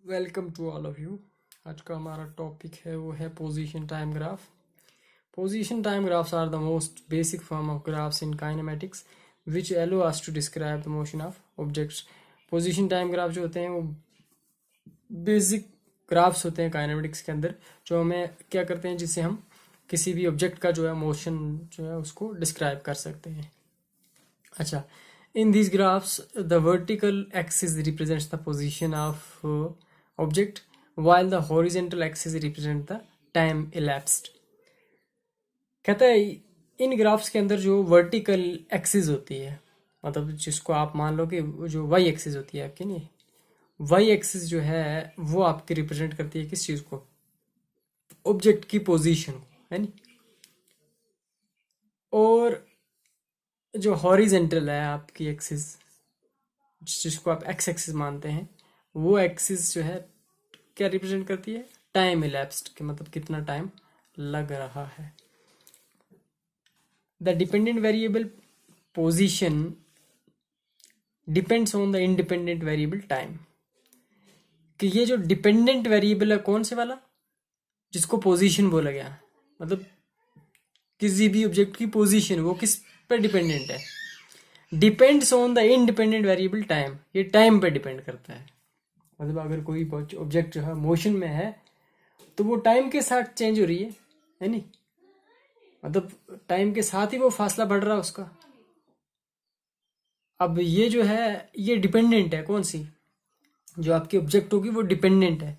Welcome to all of you. आज का हमारा टॉपिक है वो है position time graph. Position time graphs are the most basic form of graphs in kinematics which allow us to describe the motion of objects. Position time graph जो होते हैं वो बेसिक ग्राफ्स होते हैं काइनेमेटिक्स के अंदर, जो हमें क्या करते हैं, जिससे हम किसी भी ऑब्जेक्ट का जो है मोशन जो है उसको डिस्क्राइब कर सकते हैं। अच्छा, in these graphs the vertical axis represents the position of object while the horizontal axis represents the time elapsed। कहता है इन ग्राफ्स के अंदर जो वर्टिकल एक्सिस होती है, मतलब जिसको आप मान लो कि जो वाई एक्सिस होती है आपकी, नहीं, वाई एक्सिस जो है वो आपकी रिप्रेजेंट करती है किस चीज़ को, ऑब्जेक्ट की पोजीशन को, है नी। और जो हॉरिजेंटल है आपकी एक्सिस, जिसको आप एक्स एक्सिस मानते हैं, वो एक्सिस जो है क्या रिप्रेजेंट करती है, टाइम इलैप्स्ड, कि मतलब कितना टाइम लग रहा है। The dependent variable position depends on the independent variable time. कि ये जो डिपेंडेंट वेरिएबल है कौन से वाला, जिसको पोजीशन बोला गया, मतलब किसी भी ऑब्जेक्ट की पोजीशन वो किस पर डिपेंडेंट है, depends on the independent variable time. ये टाइम पे डिपेंड करता है। मतलब अगर कोई ऑब्जेक्ट जो है मोशन में है तो वो टाइम के साथ चेंज हो रही है नहीं, मतलब टाइम के साथ ही वो फासला बढ़ रहा है उसका। अब ये जो है ये डिपेंडेंट है, कौन सी, जो आपकी ऑब्जेक्ट होगी वो डिपेंडेंट है,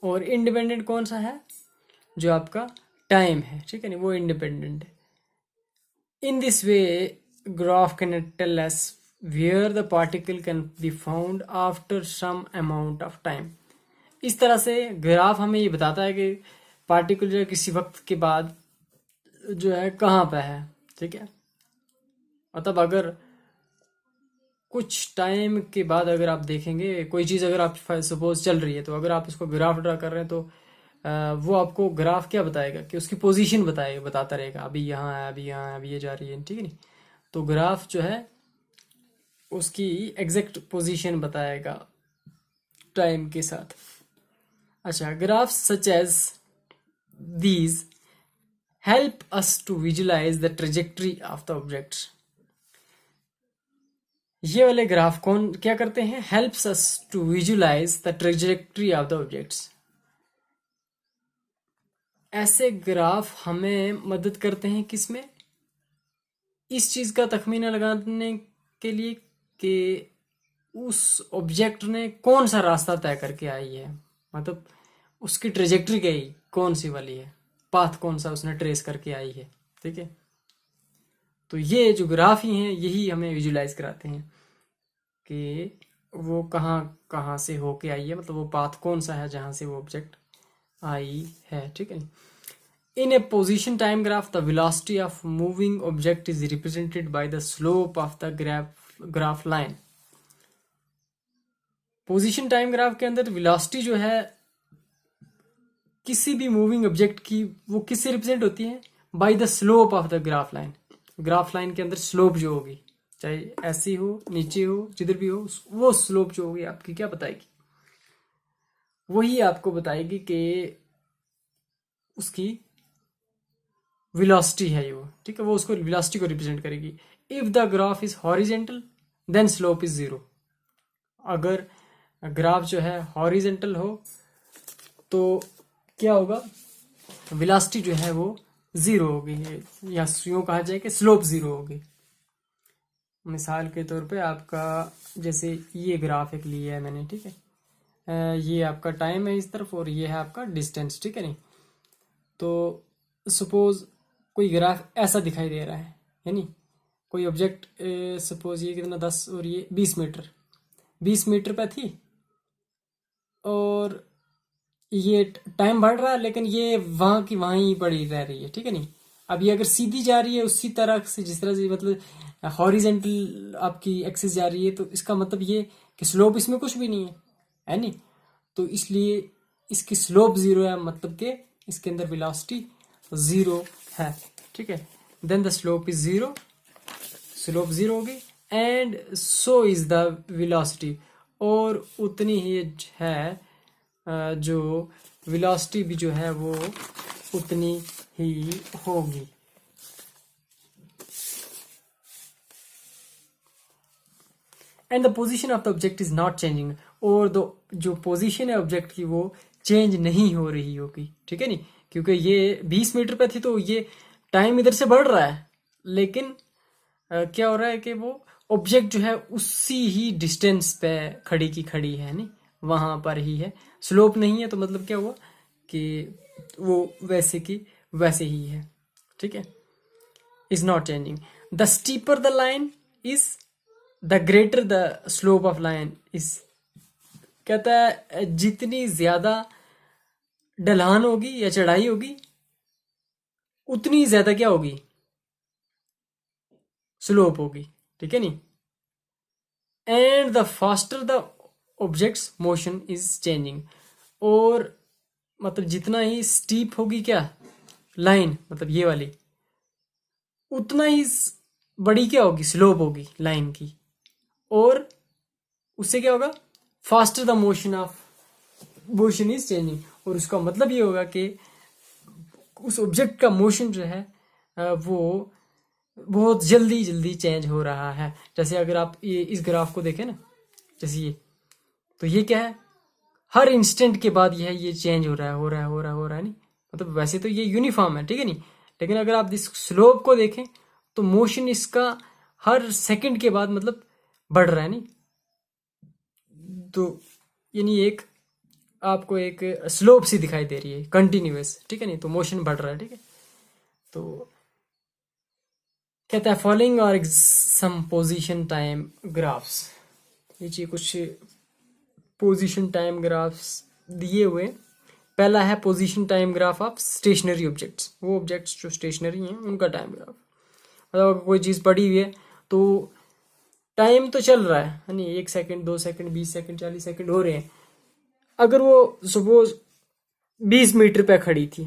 और इंडिपेंडेंट कौन सा है, जो आपका टाइम है, ठीक है नहीं, वो इंडिपेंडेंट है। In this way graph can tell us where the particle can be found after some amount of time। इस तरह से ग्राफ हमें ये बताता है कि पार्टिकल जो है किसी वक्त के बाद जो है कहाँ पे है, ठीक है। मतलब अगर कुछ टाइम के बाद अगर आप देखेंगे कोई चीज़, अगर आप सपोज चल रही है, तो अगर आप उसको ग्राफ ड्रा कर रहे हैं तो वो आपको ग्राफ क्या बताएगा कि उसकी पोजीशन बताता रहेगा, अभी यहाँ है, अभी यहाँ है, अभी ये जा रही है, ठीक है नहीं। तो ग्राफ जो है उसकी एग्जैक्ट पोजीशन बताएगा टाइम के साथ। अच्छा, graphs such as these help us to visualise the trajectory of the objects. ये वाले ग्राफ कौन क्या करते हैं, helps us to visualise the trajectory of the objects. ऐसे ग्राफ हमें मदद करते हैं किसमें, इस चीज का तखमीना लगाने के लिए कि उस ऑब्जेक्ट ने कौन सा रास्ता तय करके आई है, मतलब उसकी ट्रेजेक्ट्री क्या ही कौन सी वाली है, पाथ कौन सा उसने ट्रेस करके आई है, ठीक है। तो ये जो ग्राफ ही हैं यही हमें विजुलाइज कराते हैं कि वो कहाँ कहाँ से होके आई है, मतलब वो पाथ कौन सा है जहाँ से वो ऑब्जेक्ट आई है, ठीक है। In a position time graph, the velocity of moving object is represented by the slope of the graph line। Position time graph के अंदर वेलोसिटी जो है किसी भी मूविंग ऑब्जेक्ट की, वो किससे रिप्रेजेंट होती है, by the slope of the graph line. Graph line के अंदर स्लोप जो होगी, चाहे ऐसी हो, नीचे हो, जिधर भी हो, वो स्लोप जो होगी आपकी क्या बताएगी, वही आपको बताएगी कि उसकी वेलोसिटी है ये वो, ठीक है, वो उसको वेलोसिटी को रिप्रेजेंट करेगी। If the graph is horizontal then slope is zero. अगर ग्राफ जो है हॉरिजेंटल हो तो क्या होगा, वेलोसिटी जो है वो जीरो होगी, या यूं कहा जाए कि स्लोप जीरो होगी। मिसाल के तौर पे आपका जैसे ये ग्राफ एक लिया है मैंने, ठीक है, ये आपका टाइम है इस तरफ और ये है आपका डिस्टेंस, ठीक है नहीं। तो सपोज कोई ग्राफ ऐसा दिखाई दे रहा है नहीं, कोई ऑब्जेक्ट सपोज ये कितना 10 और ये 20 मीटर पे थी, और ये टाइम बढ़ रहा है लेकिन ये वहां की वहां ही पड़ी रह रही है, ठीक है नहीं। अब ये अगर सीधी जा रही है उसी तरह से जिस तरह से, मतलब हॉरिजेंटल आपकी एक्सिस जा रही है, तो इसका मतलब ये कि स्लोप इसमें कुछ भी नहीं है नहीं। तो इसलिए इसकी स्लोप जीरो है, मतलब कि इसके अंदर वेलोसिटी जीरो है, ठीक है। Then the slope is zero, slope zero होगी, and so is the velocity, और उतनी ही है जो वेलोसिटी भी जो है वो उतनी ही होगी। And the position of the object is not changing, और जो पोजीशन है ऑब्जेक्ट की वो चेंज नहीं हो रही होगी, ठीक है नहीं, क्योंकि ये 20 मीटर पे थी तो ये टाइम इधर से बढ़ रहा है, लेकिन क्या हो रहा है कि वो ऑब्जेक्ट जो है उसी ही डिस्टेंस पे खड़ी की खड़ी है, नहीं वहां पर ही है, स्लोप नहीं है, तो मतलब क्या हुआ कि वो वैसे की वैसे ही है, ठीक है, is not changing. The steeper the line is the greater the slope of line is, कहता है जितनी ज्यादा ढलान होगी या चढ़ाई होगी उतनी ज्यादा क्या होगी, स्लोप होगी, ठीक है नहीं। And the faster the objects motion is changing, और मतलब जितना ही स्टीप होगी क्या लाइन, मतलब ये वाली, उतना ही बड़ी क्या होगी, स्लोप होगी लाइन की, और उससे क्या होगा, faster the motion is changing, और उसका मतलब ये होगा कि उस ऑब्जेक्ट का मोशन जो है वो बहुत जल्दी जल्दी चेंज हो रहा है। जैसे अगर आप ये इस ग्राफ को देखें ना, जैसे ये, तो ये क्या है, हर इंस्टेंट के बाद ये चेंज हो रहा है नहीं, मतलब वैसे तो ये यूनिफॉर्म है, ठीक है नहीं, लेकिन अगर आप इस स्लोप को देखें तो मोशन इसका हर सेकंड के बाद मतलब बढ़ रहा है नहीं, तो यानी एक आपको एक स्लोप सी दिखाई दे रही है कंटिन्यूअस, ठीक है नहीं, तो मोशन बढ़ रहा है, ठीक है। तो कहता है फॉलोइंग और सम पोजीशन टाइम ग्राफ्स, नीचे कुछ पोजीशन टाइम ग्राफ्स दिए हुए। पहला है position time graph of stationary objects, वो ऑब्जेक्ट्स जो स्टेशनरी हैं उनका टाइम ग्राफ, मतलब अगर कोई चीज़ पड़ी हुई है तो टाइम तो चल रहा है नहीं, 1 सेकंड 2 सेकंड 20 सेकंड 40 सेकंड हो रहे हैं, अगर वो सपोज 20 मीटर पे खड़ी थी,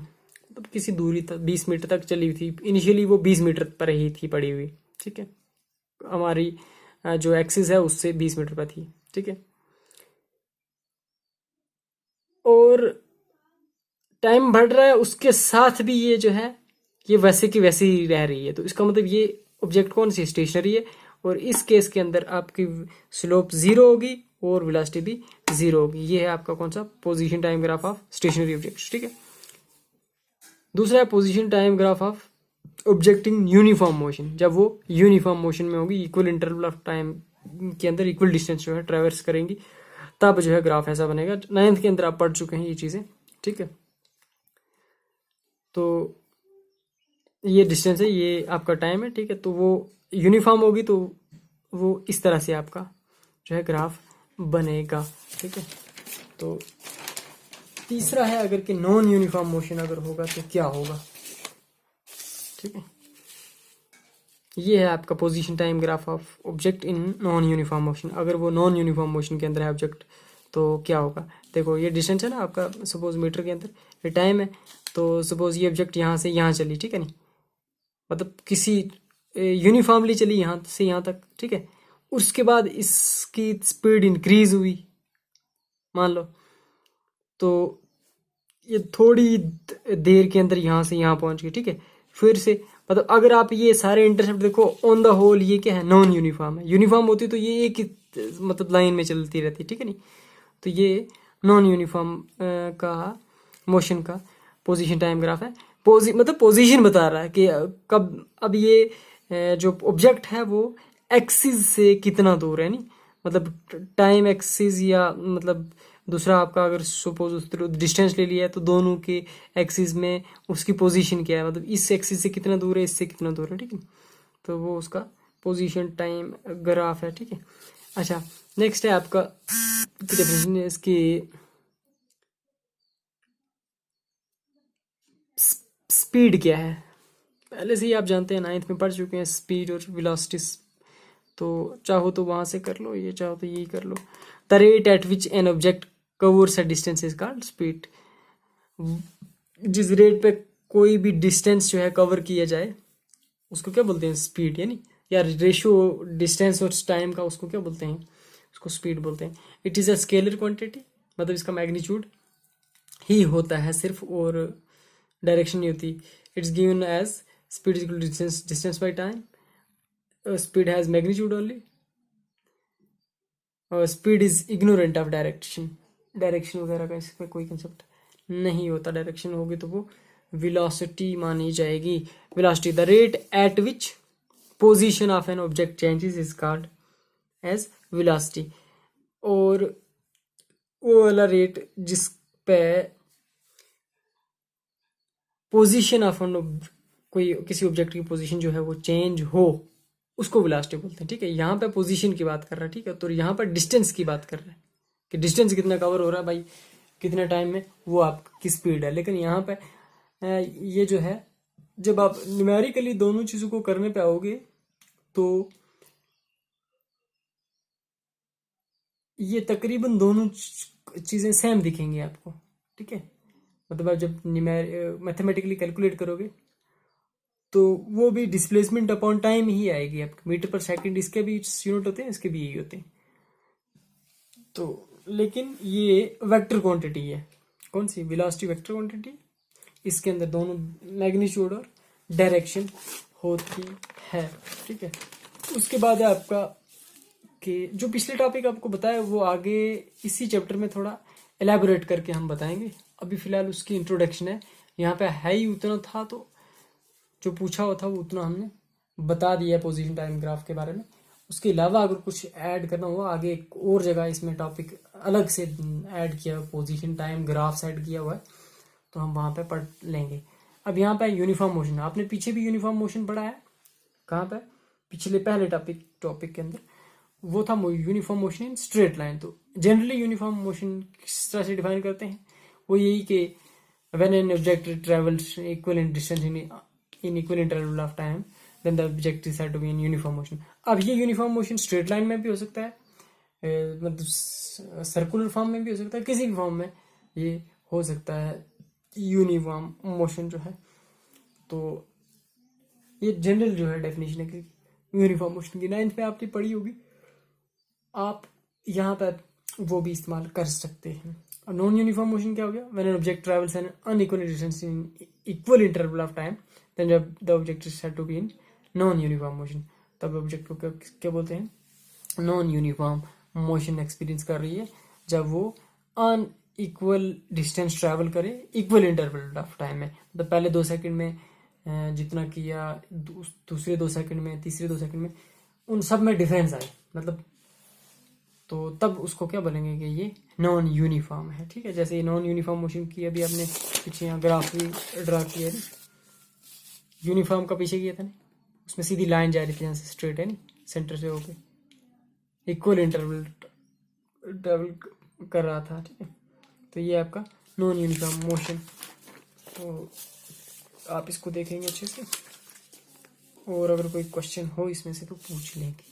तो किसी दूरी तक 20 मीटर तक चली हुई थी, इनिशियली वो 20 मीटर पर ही थी पड़ी हुई, ठीक है, हमारी जो एक्सिस है उससे 20 मीटर पर थी, ठीक है, और टाइम बढ़ रहा है उसके साथ भी ये जो है ये वैसे की वैसे ही रह रही है, तो इसका मतलब ये ऑब्जेक्ट कौन सी स्टेशनरी है, और इस केस के अंदर आपकी स्लोप 0 होगी और वेलोसिटी भी 0 होगी। ये है आपका कौन सा, position time graph of stationary objects, ठीक है। दूसरा है position time graph of object in uniform motion, जब वो यूनिफॉर्म मोशन में होगी, इक्वल इंटरवल ऑफ टाइम के अंदर इक्वल डिस्टेंस जो है ट्रेवर्स करेंगी, तब जो है ग्राफ ऐसा बनेगा। 9th के अंदर आप पढ़ चुके हैं ये चीजें, ठीक है। तो ये डिस्टेंस है, ये आपका टाइम है, ठीक है, तो वो यूनिफॉर्म होगी तो वो इस तरह से आपका जो है ग्राफ बनेगा, ठीक है। तो तीसरा है अगर कि नॉन यूनिफॉर्म मोशन अगर होगा तो क्या होगा, ठीक है। ये है आपका position time graph of object in non uniform motion, अगर वो नॉन यूनिफॉर्म मोशन के अंदर है ऑब्जेक्ट तो क्या होगा। देखो ये डिस्टेंस है ना आपका, सपोज मीटर के अंदर ये टाइम है, तो सपोज ये ऑब्जेक्ट यहाँ से यहाँ चली, ठीक है नहीं, मतलब किसी यूनिफॉर्मली चली यहाँ से यहाँ तक, ठीक है, उसके बाद इसकी स्पीड इंक्रीज हुई मान लो, तो ये थोड़ी देर के अंदर यहाँ से यहाँ पहुंच गई, ठीक है, फिर से मतलब अगर आप ये सारे इंटरसेप्ट देखो ऑन द होल ये क्या है, नॉन यूनिफॉर्म है, यूनिफॉर्म होती तो ये एक मतलब लाइन में चलती रहती, ठीक है नहीं, तो ये नॉन यूनिफॉर्म का मोशन का पोजीशन टाइम ग्राफ है। मतलब पोजीशन बता रहा है कि कब, अब ये जो ऑब्जेक्ट है वो एक्सिस से कितना दूर है, नहीं मतलब टाइम एक्सिस, या मतलब दूसरा आपका अगर सपोज डिस्टेंस ले लिया है तो दोनों के एक्सिस में उसकी पोजीशन क्या है, मतलब इस एक्सिस से कितना दूर है, इससे कितना दूर है, ठीक है, तो वो उसका पोजीशन टाइम ग्राफ है, ठीक है। अच्छा नेक्स्ट है आपका डेफिनेशन इसकी स्पीड क्या है, पहले से ही आप जानते हैं 9th में पढ़ चुके हैं स्पीड और वेलोसिटीज, तो चाहो तो वहां से कर लो, ये चाहो तो यही कर लो। The rate at which an object covers a distance is called speed, जिस रेट पे कोई भी डिस्टेंस जो है कवर किया जाए उसको क्या बोलते हैं, स्पीड, यानी या रेशियो डिस्टेंस और टाइम का, उसको क्या बोलते हैं, उसको स्पीड बोलते हैं। It is a scalar quantity, मतलब इसका मैग्नीट्यूड ही होता है सिर्फ, और डायरेक्शन नहीं होती. It's given as speed is equal to distance by time. Speed has magnitude only. और speed is ignorant of direction. Direction वगैरह का इसमें कोई कंसेप्ट नहीं होता. डायरेक्शन होगी तो वो वेलोसिटी मानी जाएगी. Velocity, the rate at which position of an object changes is called as velocity. और वो वाला रेट जिस पे पोजीशन ऑफ एन, कोई किसी ऑब्जेक्ट की पोजीशन जो है वो चेंज हो, उसको वेलोसिटी बोलते हैं. ठीक है, यहाँ पे पोजीशन की बात कर रहा है. ठीक है, तो यहाँ पर डिस्टेंस की बात कर रहा है कि डिस्टेंस कितना कवर हो रहा है भाई, कितने टाइम में, वो आपकी स्पीड है. लेकिन यहाँ पे ये जो है, जब आप न्यूमेरिकली दोनों चीज़ों को करने पे आओगे तो ये तकरीबन दोनों चीज़ें सेम दिखेंगी आपको. ठीक है, मतलब आप जब मैथमेटिकली कैलकुलेट करोगे तो वो भी डिस्प्लेसमेंट अपॉन टाइम ही आएगी आपके. मीटर पर सेकंड इसके भी यूनिट होते हैं, इसके भी यही होते हैं. तो लेकिन ये वेक्टर क्वांटिटी है. कौन सी? Velocity vector quantity. इसके अंदर दोनों मैग्नीट्यूड और डायरेक्शन होती है. ठीक है, उसके बाद है आपका कि जो पिछले टॉपिक आपको बताया वो आगे इसी चैप्टर में थोड़ा एलैबोरेट करके हम बताएंगे. अभी फिलहाल उसकी इंट्रोडक्शन है. यहाँ पे है ही उतना था, तो जो पूछा हुआ था वो उतना हमने बता दिया है पोजीशन टाइम ग्राफ के बारे में. उसके अलावा अगर कुछ ऐड करना हुआ आगे, एक और जगह इसमें टॉपिक अलग से ऐड किया, पोजीशन टाइम ग्राफ्स ऐड किया हुआ है, तो हम वहाँ पे पढ़ लेंगे. अब यहाँ पे यूनिफॉर्म मोशन, आपने पीछे भी यूनिफॉर्म मोशन पढ़ा है. कहाँ पे? पिछले पहले टॉपिक के अंदर वो था uniform motion in straight line. तो जनरली यूनिफॉर्म मोशन किस तरह से डिफाइन करते हैं? वो यही कि when an object travels equal in distance in equal interval of time then the object is said to be in uniform motion. अब ये यूनिफॉर्म मोशन स्ट्रेट लाइन में भी हो सकता है, मतलब सर्कुलर फॉर्म में भी हो सकता है, किसी भी फॉर्म में ये हो सकता है यूनिफॉर्म मोशन जो है. तो ये जनरल जो है डेफिनेशन है कि यूनिफॉर्म मोशन की 9th में आपने पढ़ी होगी. आप यहाँ पर वो भी इस्तेमाल कर सकते हैं. और नॉन यूनिफॉर्म मोशन क्या हो गया? When an object travels an unequal distance in equal interval of time then the object is said to be in non uniform motion. तब ऑब्जेक्ट को क्या बोलते हैं? नॉन यूनिफॉर्म मोशन एक्सपीरियंस कर रही है जब वो अनइक्वल डिस्टेंस ट्रैवल करे इक्वल इंटरवल ऑफ टाइम में. मतलब पहले 2 सेकंड में जितना किया, दूसरे 2 सेकंड में, तीसरे 2 सेकंड में, उन सब में डिफरेंस आए, मतलब तो तब उसको क्या बोलेंगे कि ये नॉन यूनिफॉर्म है. ठीक है, जैसे ये नॉन यूनिफॉर्म मोशन की अभी आपने पीछे यहाँ ग्राफ भी ड्रा किया है. यूनिफॉर्म का पीछे किया था ना, उसमें सीधी लाइन जा रही थी यहाँ से स्ट्रेट है नहीं, सेंटर से होके इक्वल इंटरवल ट्रेवल कर रहा था. ठीक है, तो ये आपका नॉन यूनिफॉर्म मोशन. तो आप इसको देखेंगे अच्छे से, और अगर कोई क्वेश्चन हो इसमें से तो पूछ लेंगे.